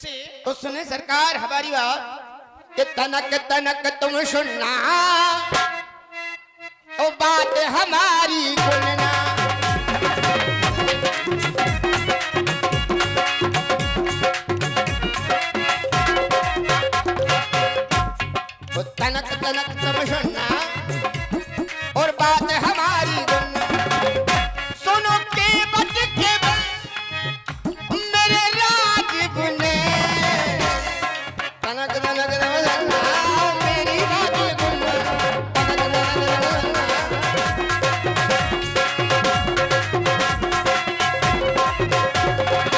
तो सुने सरकार हमारी बात कि तनक तनक तुम सुनना ओ बात हमारी सुनना। ओ तनक तनक तुम सुनना और बात हमारी सुनना। सुनो केवट केवट मेरे राज बुने तनक तनक तुम सुनना मेरी राज बुने तनक तनक तुम सुनना।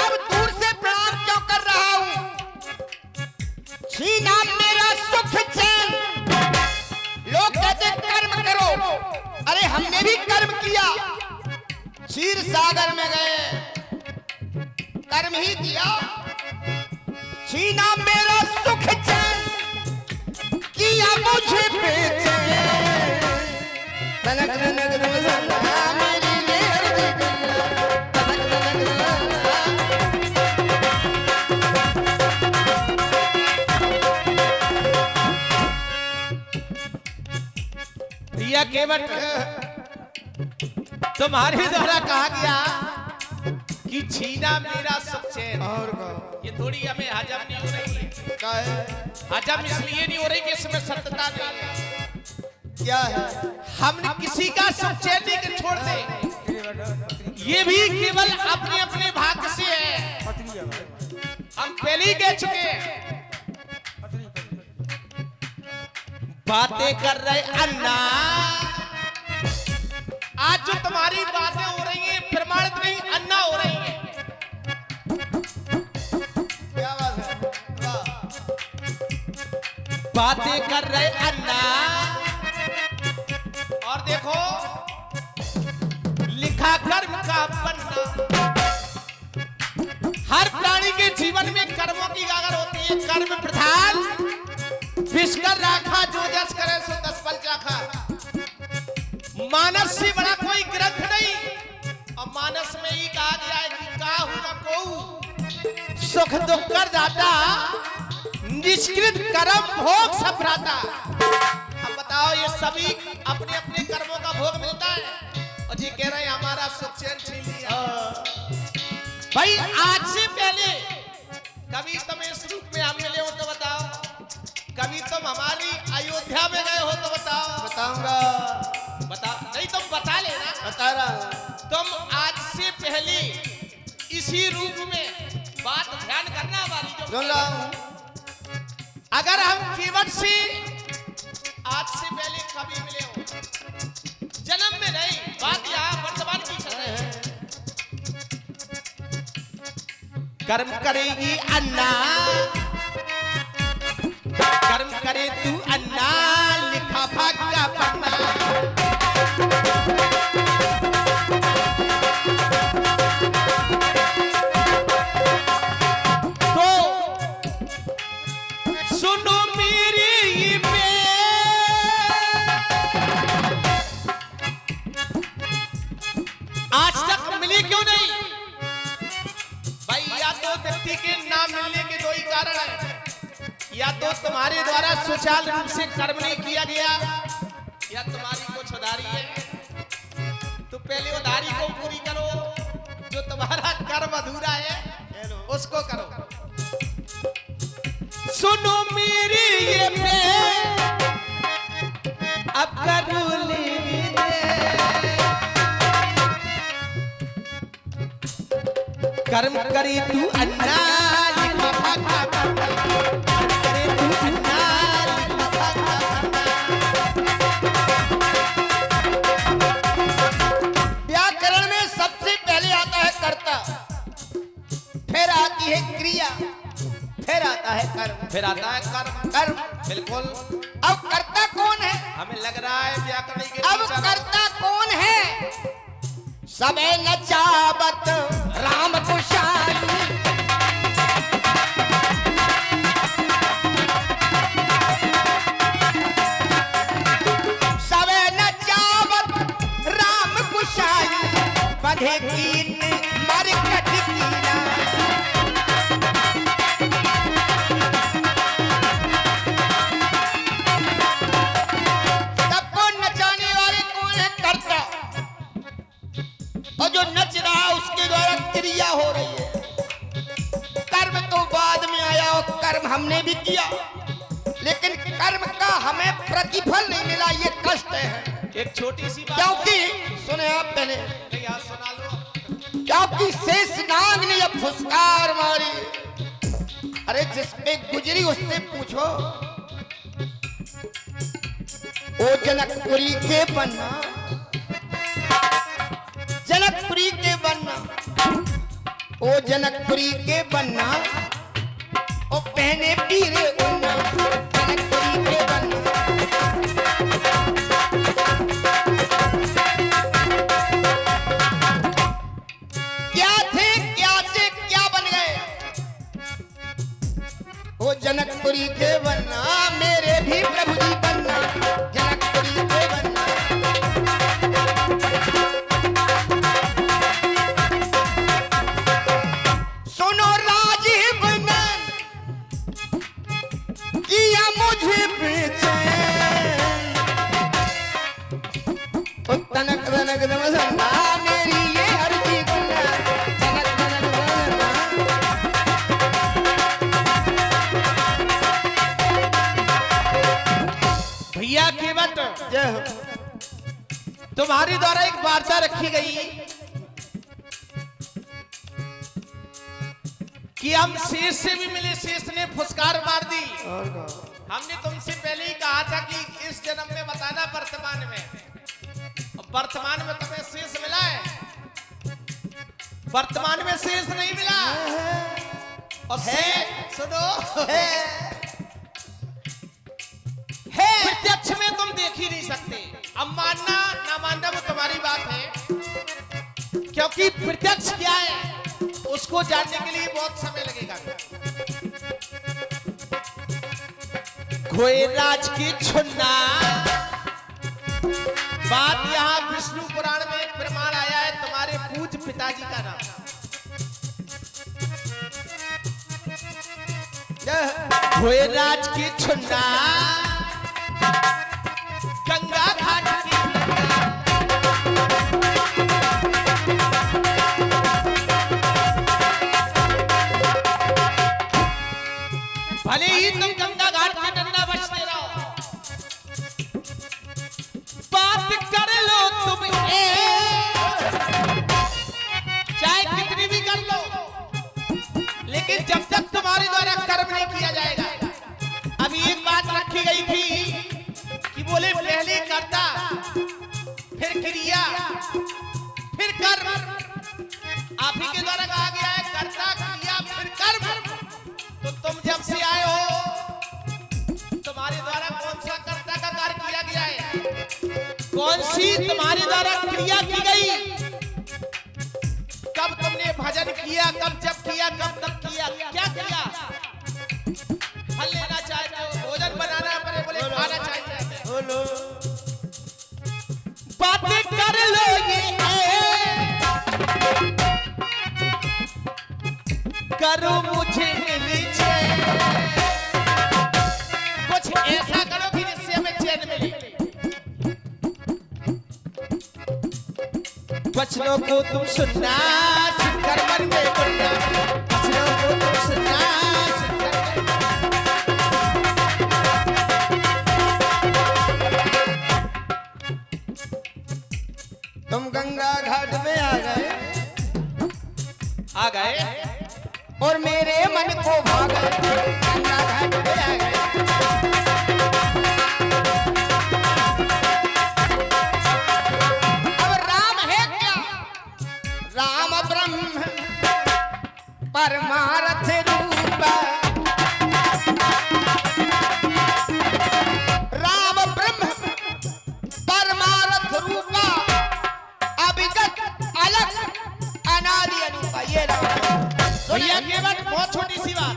अब दूर से प्रणाम क्यों कर रहा हूं? छीना मेरा सुख चैन। लोग कहते कर्म करो, अरे हमने भी कर्म किया, क्षीर सागर में गए कर्म ही किया। छीना मेरा सुख चैन किया मुझे बेचैन तनक तनक तुम सुनना मेरी मेहर तनक तनक तुम सुनना। प्रिया केवट तुम्हारे द्वारा कहा गया कि छीना मेरा सुख चैन। और ये थोड़ी हमें हजम नहीं हो रही है। क्या है? हजम इसलिए नहीं हो रही कि इसमें सत्यता नहीं है। क्या है? हमने किसी का सुख चैन नहीं के छोड़ दे, ये भी केवल अपने अपने भाग्य से है। हम पहले ही कह चुके हैं। बातें कर रहे अन्ना, आज जो तुम्हारी बातें हो रही हैं प्रमाणित नहीं अन्ना हो रही हैं। क्या बात है? वाह। बातें कर रहे अन्ना, और देखो लिखा कर्म का पन्ना। हर प्राणी के जीवन में कर्मों की गागर होती है। कर्म प्रधान विष्कर राखा जो जस करे सो 10 फल चाखा। मानस से बड़ा कोई ग्रंथ नहीं, और मानस में ही कहा गया है कि काहू न कोऊ सुख दुख कर दाता निष्कृत कर्म भोग सब भ्राता। अब बताओ ये सभी अपने अपने कर्मों का भोग मिलता है, और ये कह रहे हैं हमारा सुख चैन छीन लिया। भाई आज से पहले कभी तुम इस रूप में हम मिले हो तो बताओ, कभी तुम हमारी अयोध्या में गए हो तो बताओ। बताऊंगा। बता नहीं तुम बता लेना। बता रहा हूं। तुम आज से पहले इसी रूप में बात ध्यान करना हमारी जो सुन रहा हूं। अगर हम केवट से आज से पहले कभी मिले हो, जन्म में नहीं, बात यहाँ वर्तमान की चल रही है। कर्म करेगी अन्ना, कर्म करे तू अन्ना, लिखा भाग्य पन्ना। तो सुनो मेरी ये आज तक मिली क्यों नहीं? भाई या तो व्यक्ति के ना मिलने के दो ही कारण है, या तो तुम्हारे द्वारा सुचारू रूप से कर्म नहीं किया गया, या तुम्हारी कुछ उधारी है। तो पहले उधारी को पूरी करो, जो तुम्हारा कर्म अधूरा है उसको करो। सुनो मेरी ये अब करूँ कर्म करी तू अन्ना, लिखा भाग्य पन्ना। करे तू अन्ना, लिखा भाग्य पन्ना। व्याकरण में सबसे पहले आता है कर्ता, फिर आती है क्रिया, फिर आता है कर्म। फिर आता है कर्म। कर्म बिल्कुल। अब कर्ता कौन है? हमें लग रहा है व्याकरण के अब कर्ता कौन है? सबे नचावत राम कुशाली, सबे नचावत राम कुशाली, बधे कीन मर कट कीना। हमने भी किया, लेकिन कर्म का हमें प्रतिफल नहीं मिला, ये कष्ट है। एक छोटी सी बात क्योंकि सुने आप पहले, नहीं यार सुना लो। क्योंकि शेषनाग ने जब फुसकार मारी, अरे जिसपे गुजरी उससे पूछो, ओ जनकपुरी के बन्ना, जनकपुरी के बन्ना, ओ जनकपुरी के बन्ना, ओ पहने पीरे उन्ना, जनकपुरी के बन्ना। क्या थे, क्या थे, क्या बन गए, ओ जनकपुरी के बन्ना, मेरे भी प्रभु जी बनना, जनकपुरी के बन्ना। सुनो राजीव ने किया मुझे बेचैन, ओ तनक तनक दमसन्ना, मेरी ये अर्जी गुना, तनक तनक दमसन्ना। भैया केवट, जय हो। तुम्हारी द्वारा एक वार्ता रखी गई कि हम शेष से भी मिले, शेष ने फुसकार मार दी। हमने तुमसे पहले ही कहा था कि इस जन्म में बताना वर्तमान में, अब वर्तमान में तुम्हें शेष मिला है, वर्तमान में शेष नहीं मिला। और सुनो, प्रत्यक्ष में तुम देख ही नहीं सकते, अब मानना ना मानना वो तुम्हारी बात है, क्योंकि प्रत्यक्ष क्या है उसको जानने के लिए बहुत समय लगेगा। खोए राज की छुन्ना, बात यहाँ विष्णु पुराण में एक प्रमाण आया है तुम्हारे पूज्य पिताजी का नाम। खोए राज की छुन्ना, गंगा घाट की भले ही तुम गंगा घाट के डंडा बचते रहो, बात कर लो तुम चाहे कितनी भी कर लो, लेकिन जब तक तुम्हारे द्वारा कर्म नहीं किया जाएगा। अभी एक बात रखी गई थी कि बोले पहले कर्ता, फिर क्रिया, फिर कर्म। आप ही के द्वारा कहा गया है कर्ता, क्रिया, फिर कर्म। तो तुम जब से आए हो, तुम्हारे द्वारा कौन सा कर्ता का कार्य किया गया है, कौन सी तुम्हारे द्वारा क्रिया की गई, कब तुमने भजन किया, कब जब किया, कब तब किया, क्या किया। फल लेना चाहते हो, भोजन बनाना पड़े, बोले खाना चाहते हो, बातें कर लो ये करो मुझे नीचे, कुछ ऐसा करो कि जिससे हमें चैन मिले। वचनों को तुम सुनना, सुनकर मन में करना, वचनों को तुम सुनना, सुनकर तुम गंगा घाट में आ गए और मेरे मन को भा गए, गंगा घाट पे आ गए। अब राम है क्या, राम ब्रह्म परमार्थ रूप, राम ब्रह्म परमार्थ रूप, अभिगत अलग अनादि अनूपा, ये राम। भैया केवल बहुत छोटी सी बात,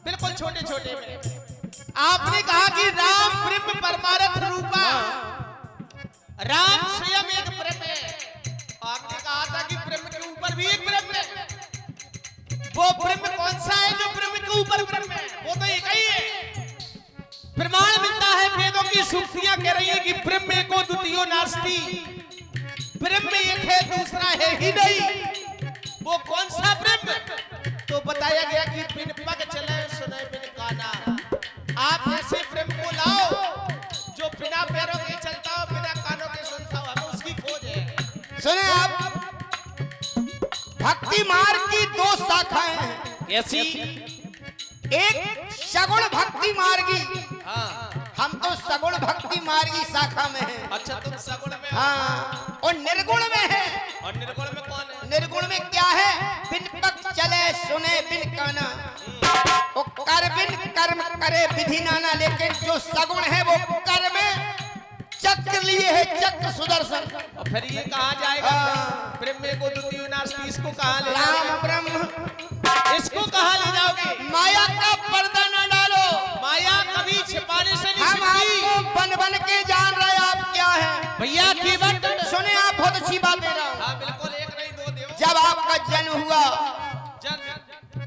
बिल्कुल छोटे छोटे में आपने कहा कि राम ब्रह्म परमार्थ रूपा, राम स्वयं एक ब्रह्म है। आपने कहा था कि ब्रह्म के ऊपर भी एक ब्रह्म है, वो ब्रह्म कौन सा है जो ब्रह्म के ऊपर ब्रह्म है, वो तो एक ही है। प्रमाण मिलता है, वेदों की सूक्तियां कह रही है कि ब्रह्म एको द्वितीयो नास्ति, ब्रह्म एक है दूसरा है ही नहीं। वो कौन सा ब्रह्म, तो बताया गया कि बिन पग चले सुने बिन काना, सुने आप, भक्ति मार्ग की दो शाखाएं हैं। कैसी? एक सगुण भक्ति मार्गी, हाँ। हम तो सगुण भक्ति मार्गी शाखा में हैं। अच्छा, तुम सगुण में हो। हाँ, और निर्गुण में है। और निर्गुण में कौन है? निर्गुण में क्या है? बिन पग चले सुने बिन काना, वो कर बिन कर्म करे विधि नाना। लेकिन जो सगुण है वो कर में चक्र लिए है, चक्र सुदर्शन। और फिर ये कहा जाएगा हाँ। ब्रह्मे को द्वितीय नास्ति, इसको कहा ले राम जाओगे? ब्रह्म, इसको कहा ले जाओगे? माया का पर्दा न डालो। माया कभी छिपाने से नहीं हम छिपती। आपको बन बन के जान रहे आप क्या है भैया की बात सुने। आप बहुत अच्छी बात दे रहा हूँ। हाँ बिल्कुल, एक नहीं दो दो। जब आपका जन्म हुआ,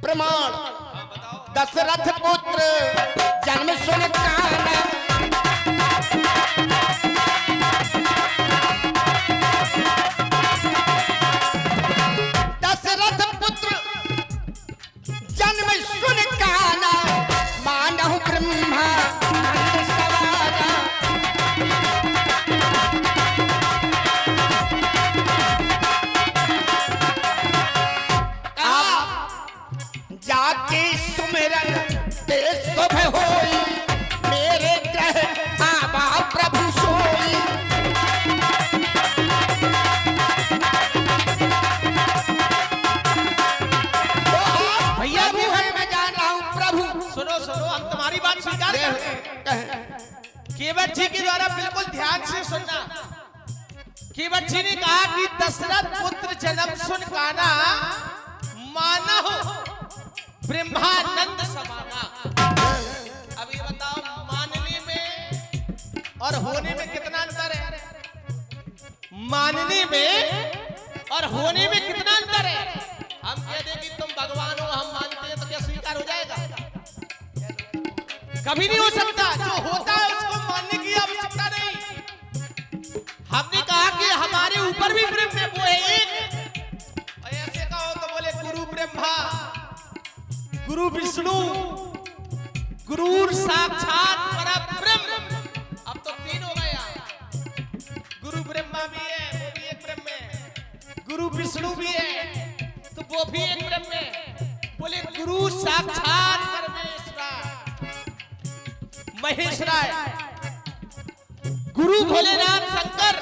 प्रमाण हाँ बताओ। दशरथ पुत्र जन्म सुन काना, दशरथ पुत्र जन्म सुन काना, मानहु ब्रह्मा नंद सवारा। जाके सुमिरन ते शुभ होई, मेरे ग्रह आबा प्रभु सोई। भैया भी है, मैं जान रहा हूँ प्रभु। सुनो सुनो, हम तुम्हारी बात स्वीकार करते हैं। केवट जी के द्वारा बिल्कुल ध्यान से सुनना। केवट जी ने कहा कि दशरथ पुत्र जन्म सुन काना, माना हो ब्रह्मानंद समाना। अब ये बताओ, मानने में और होने में कितना अंतर है? मानने में और होने में कितना अंतर है? हम कह दें कि तुम भगवान हो, हम मानते हैं, तो क्या स्वीकार हो जाएगा? कभी नहीं हो सकता। जो होता है उसको मानने की आवश्यकता नहीं। हमने कहा कि हमारे ऊपर भी ब्रह्म है, वो है एक। और ऐसे कहो तो बोले गुरु ब्रह्मा, गुरु विष्णु, गुरु साक्षात परब्रह्म। अब तो तीन हो गया। गुरु ब्रह्मा भी है, वो भी एक ब्रह्म है। गुरु विष्णु भी है, तो वो भी एक ब्रह्म है। बोले गुरु साक्षात परमेश्वर महेश्वराय, गुरु भोलेनाथ शंकर।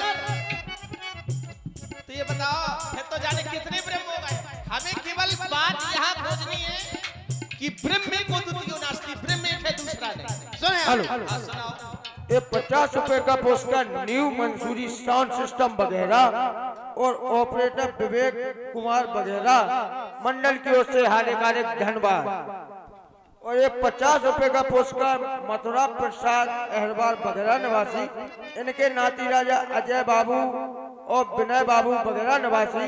तो ये बताओ, फिर तो जाने कितने ब्रह्म हो गए। हमें केवल बात यहाँ खोजनी है कि ब्रह्म को द्वितीय नास्ति, ब्रह्म एक है, दूसरा नहीं। सुने हेलो। हाँ, सुनाओ। ये 50 रुपए का पुरस्कार न्यू मंसूरी साउंड सिस्टम वगैरह और ऑपरेटर विवेक कुमार वगैरह मंडल की ओर से हार्दिक हार्दिक धन्यवाद। और ये 50 रुपए का पुरस्कार मथुरा प्रसाद अहरवाल वगैरह निवासी, इनके नाती राजा अजय बाबू और विनय बाबू वगैरह निवासी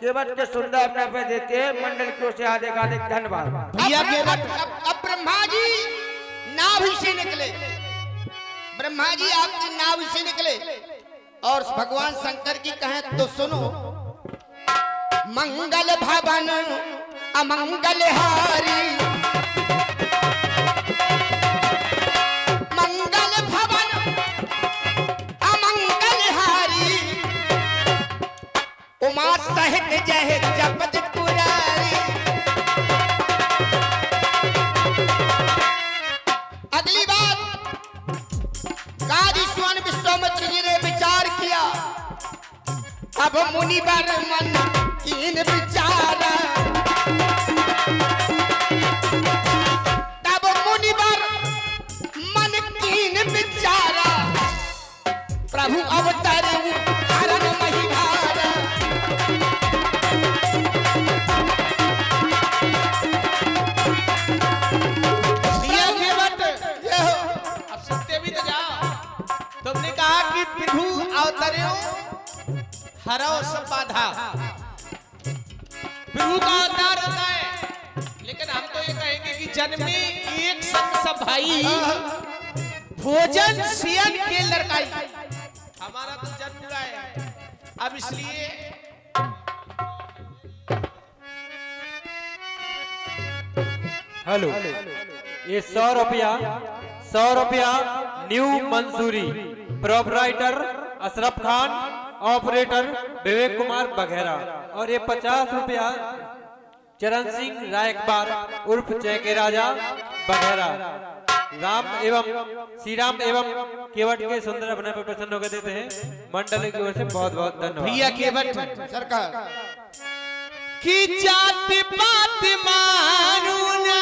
केवट के सुंदर अपने पे देते हैं। मंडल की ओर से हार्दिक हार्दिक धन्यवाद। भैया अब ब्रह्मा जी नाभि से निकले, ब्रह्मा जी आपकी नाभि से निकले और भगवान शंकर की कहें तो सुनो। मंगल भवन अमंगल हारी, मंगल भवन अमंगल हारी, उमा सहित जय जपत पुरारी। अगली बात, कादीश्वर विश्वामित्र जी ने विचार किया। अब मुनि बर मन कीन विचारा, तब मुनि बर मन कीन विचारा। प्रभु अवतार हरण महिभारा। अब सुनते भी तो जाओ। तुमने कहा कि प्रभु अवतरो हरो सब बाधा। प्रभु का अवतार होता है, लेकिन हम तो ये कहेंगे कि जन्मे एक संग सब भाई, भोजन सियन के लड़काई। हमारा तो जन्म हुआ है, अब इसलिए हेलो। ये 100 रुपया new Mansoori proprietor Ashraf Khan operator Vivek Kumar Baghera. और ये 50 रुपया चरण सिंह रायकबार उर्फ जय के राजा बघेरा राम एवं श्री राम एवं केवट के सुंदर अभिनय पर प्रसन्न होकर देते हैं। मंडली की ओर से बहुत बहुत धन्यवाद। भैया केवट सरकार की जात पात मानू ना